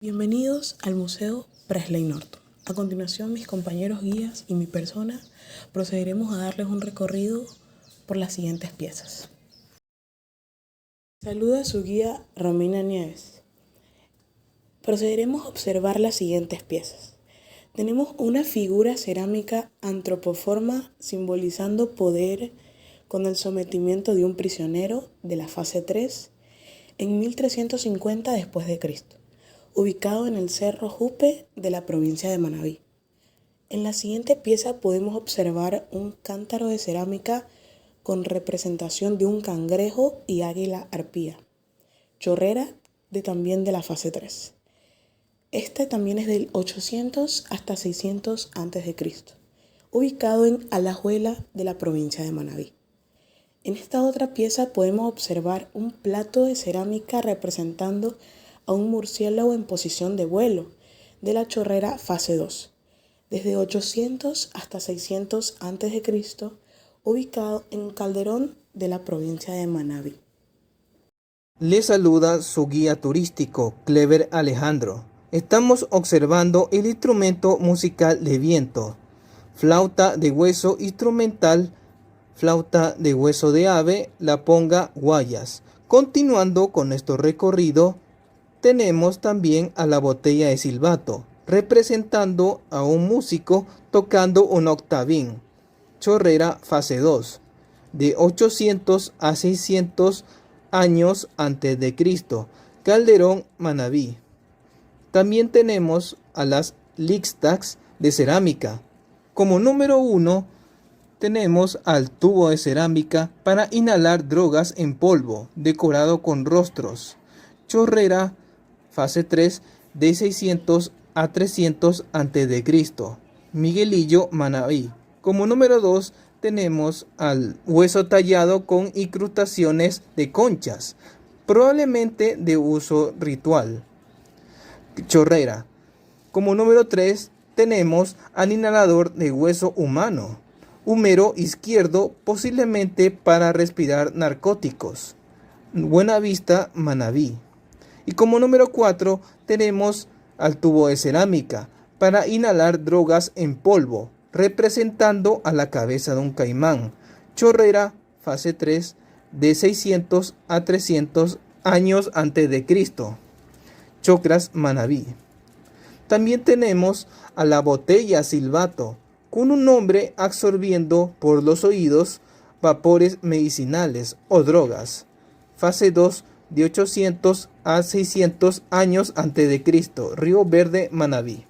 Bienvenidos al Museo Presley Norton. A continuación, mis compañeros guías y mi persona procederemos a darles un recorrido por las siguientes piezas. Saluda a su guía Romina Nieves. Procederemos a observar las siguientes piezas. Tenemos una figura cerámica antropoforma simbolizando poder con el sometimiento de un prisionero de la fase 3 en 1350 después de Cristo, ubicado en el Cerro Jupe de la provincia de Manabí. En la siguiente pieza podemos observar un cántaro de cerámica con representación de un cangrejo y águila arpía, chorrera también de la fase 3. Este también es del 800 hasta 600 a.C., ubicado en Alajuela de la provincia de Manabí. En esta otra pieza podemos observar un plato de cerámica representando a un murciélago en posición de vuelo de la chorrera fase 2, desde 800 hasta 600 a.C., ubicado en Calderón de la provincia de Manabí. Les saluda su guía turístico, Clever Alejandro. Estamos observando el instrumento musical de viento, flauta de hueso instrumental, flauta de hueso de ave, la ponga guayas. Continuando con nuestro recorrido, tenemos también a la botella de silbato, representando a un músico tocando un octavín, chorrera fase 2, de 800 a 600 años antes de Cristo, Calderón, Manabí. También tenemos a las lixtacs de cerámica. Como número 1 tenemos al tubo de cerámica para inhalar drogas en polvo, decorado con rostros, chorrera fase 3 de 600 a 300 a.C., Miguelillo, Manabí. Como número 2 tenemos al hueso tallado con incrustaciones de conchas, probablemente de uso ritual, chorrera. Como número 3 tenemos al inhalador de hueso humano, húmero izquierdo, posiblemente para respirar narcóticos, Buenavista, Manabí. Y como número 4 tenemos al tubo de cerámica para inhalar drogas en polvo, representando a la cabeza de un caimán, chorrera fase 3 de 600 a 300 años antes de Cristo, Chocras, Manabí. También tenemos a la botella silbato, con un hombre absorbiendo por los oídos vapores medicinales o drogas, fase 2 de 800 a 600 años antes de Cristo, Río Verde, Manabí.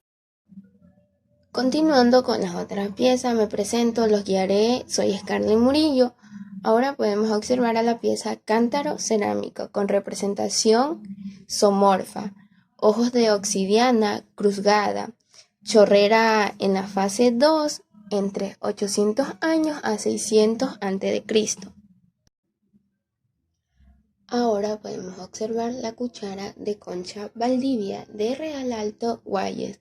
Continuando con las otras piezas, me presento, los guiaré, soy Scarlett Murillo. Ahora podemos observar a la pieza cántaro cerámico con representación zoomorfa, ojos de obsidiana cruzada, chorrera en la fase 2 entre 800 años a 600 a.C. Ahora podemos observar la cuchara de concha Valdivia de Real Alto Guayas.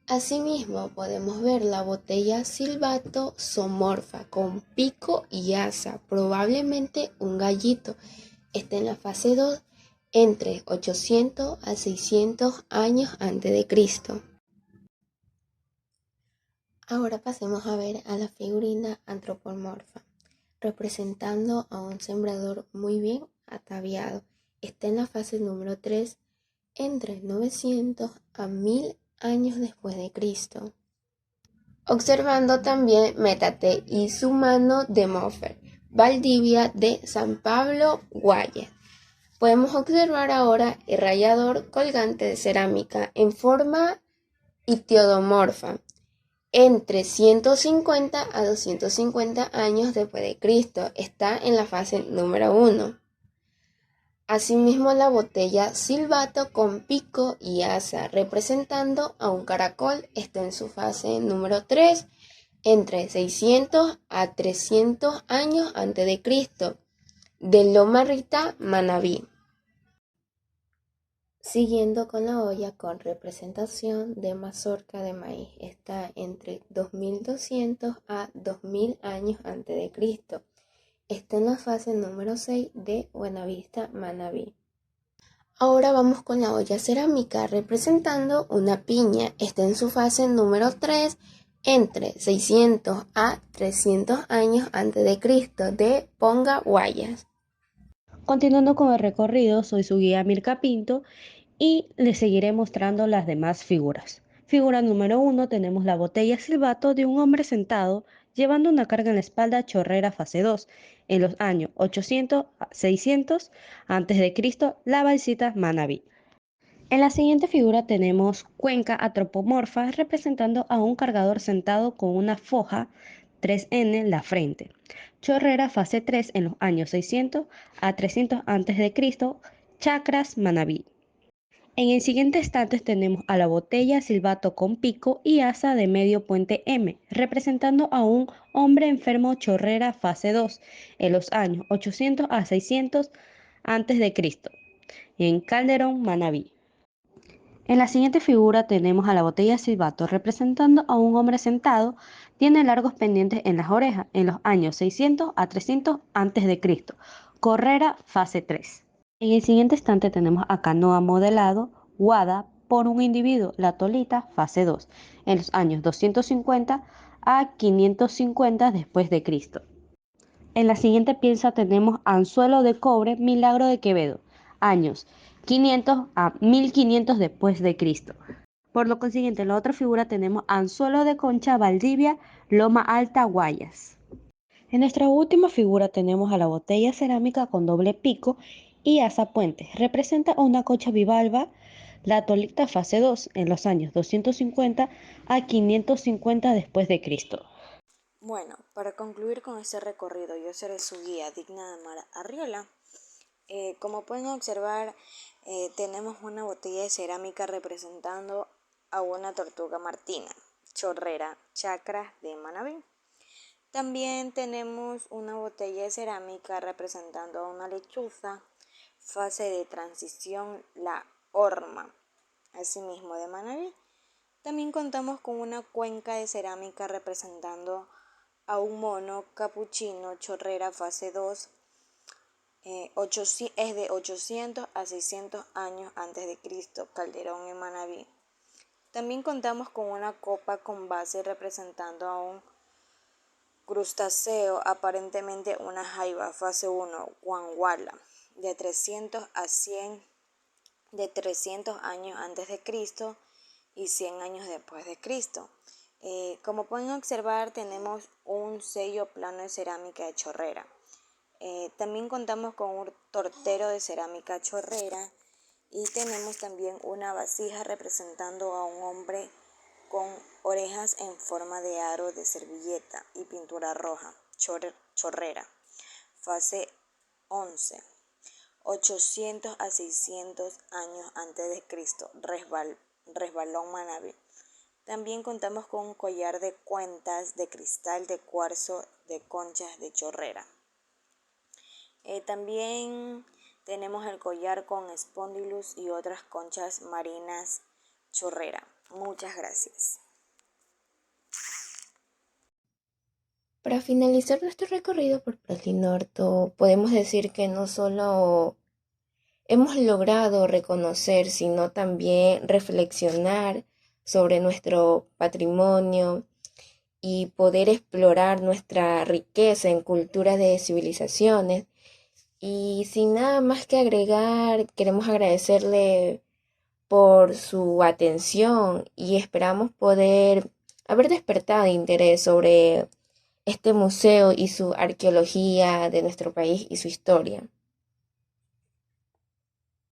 Asimismo podemos ver la botella silbato zoomorfa con pico y asa, probablemente un gallito. Está en la fase 2 entre 800 a 600 años antes de Cristo. Ahora pasemos a ver a la figurina antropomorfa, representando a un sembrador muy bien ataviado. Está en la fase número 3 entre 900 a 1000 años después de Cristo. Observando también Métate y su mano de Mofer, Valdivia de San Pablo, Guayas. Podemos observar ahora el rallador colgante de cerámica en forma ictiodomorfa, entre 150 a 250 años después de Cristo. Está en la fase número 1. Asimismo, la botella silbato con pico y asa, representando a un caracol, está en su fase número 3, entre 600 a 300 años antes de Cristo, de Loma Rita, Manabí. Siguiendo con la olla con representación de mazorca de maíz, está entre 2200 a 2000 años antes de Cristo. Está en la fase número 6 de Buenavista, Manabí. Ahora vamos con la olla cerámica representando una piña. Está en su fase número 3 entre 600 a 300 años antes de Cristo de Ponga Guayas. Continuando con el recorrido, soy su guía Mirka Pinto y les seguiré mostrando las demás figuras. Figura número 1 tenemos la botella silbato de un hombre sentado llevando una carga en la espalda chorrera fase 2. En los años 800 a 600 a.C., la balsita Manabí. En la siguiente figura tenemos cuenca antropomorfa representando a un cargador sentado con una foja 3N en la frente. Chorrera fase 3 en los años 600 a 300 a.C., chakras Manabí. En el siguiente instante tenemos a la botella silbato con pico y asa de medio puente M, representando a un hombre enfermo chorrera fase 2 en los años 800 a 600 a.C. en Calderón, Manabí. En la siguiente figura tenemos a la botella silbato representando a un hombre sentado, tiene largos pendientes en las orejas en los años 600 a 300 a.C. Correra fase 3. En el siguiente instante tenemos a canoa modelado, guada por un individuo, la tolita fase 2, en los años 250 a 550 después de Cristo. En la siguiente pieza tenemos anzuelo de cobre, milagro de Quevedo, años 500 a 1500 después de Cristo. Por lo consiguiente, en la otra figura tenemos anzuelo de concha, Valdivia, Loma Alta, Guayas. En nuestra última figura tenemos a la botella cerámica con doble pico y asa puente. Representa a una concha bivalva, la tolita fase 2, en los años 250 a 550 después de Cristo. Bueno, para concluir con este recorrido, yo seré su guía, Digna de Mar Arriola. Como pueden observar, tenemos una botella de cerámica representando a una tortuga martina, chorrera, chakras de Manabí. También tenemos una botella de cerámica representando a una lechuza, fase de transición, la horma, asimismo de Manabí. También contamos con una cuenca de cerámica representando a un mono capuchino chorrera fase 2, es de 800 a 600 años antes de Cristo, Calderón en Manabí. También contamos con una copa con base representando a un crustáceo, aparentemente una jaiba, fase 1, Guanguala, de 300 a 100, de 300 años antes de Cristo y 100 años después de Cristo. Como pueden observar, tenemos un sello plano de cerámica de chorrera. También contamos con un tortero de cerámica chorrera y tenemos también una vasija representando a un hombre con orejas en forma de aro de servilleta y pintura roja, chorrera, fase 11, 800 a 600 años antes de Cristo, resbalón Manabí. También contamos con un collar de cuentas de cristal de cuarzo de conchas de chorrera. También tenemos el collar con espondylus y otras conchas marinas chorrera. Muchas gracias. Para finalizar nuestro recorrido por Pralinorto, podemos decir que no solo hemos logrado reconocer, sino también reflexionar sobre nuestro patrimonio y poder explorar nuestra riqueza en culturas de civilizaciones. Y sin nada más que agregar, queremos agradecerle por su atención y esperamos poder haber despertado interés sobre este museo y su arqueología de nuestro país y su historia.